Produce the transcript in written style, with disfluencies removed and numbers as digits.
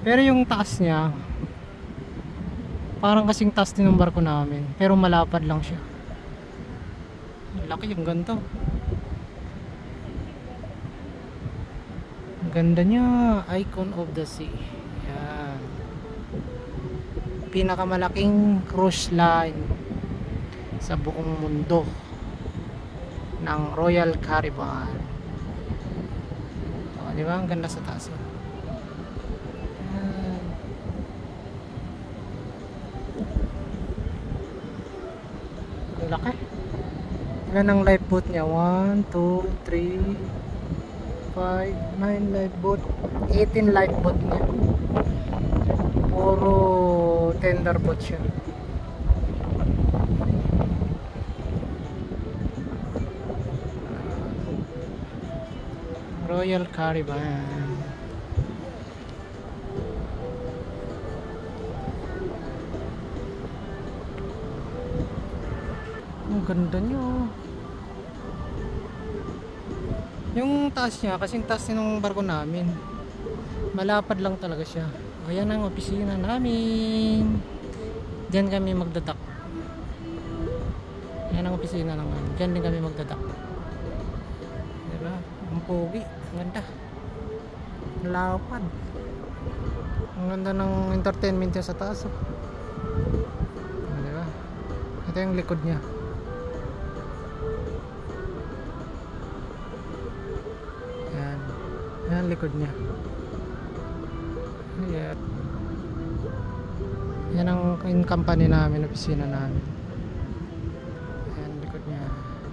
Pero yung taas niya parang kasing taas din ng barko namin, pero malapad lang siya. Laki yung ganito. Ang ganda niya, Icon of the Sea. Yan. Pinakamalaking cruise line sa buong mundo ng Royal Caribbean. O, di ba? Ang ganda sa taas. Yan. Ang laki. Ilan ang lifeboat niya? 1, 2, 3, 5, 9 lifeboat. 18 lifeboat niya. Puro tender boat siya. Royal Caribbean. Ang ganda niya. Yung taas niya, kasing taas din ng barko namin. Malapad lang talaga siya. Ayan ang opisina namin. Diyan kami magdadak. Ayan ang opisina naman. Diyan din kami magdadak. Diba? Ang pogi. Ang ganda. Ang lapad. Ang ganda ng entertainment niya sa taas. Oh. Diba? Ito yung likod niya. Ayan. Ayan ang likod niya. Ayan. Yan ang company namin, opisina namin.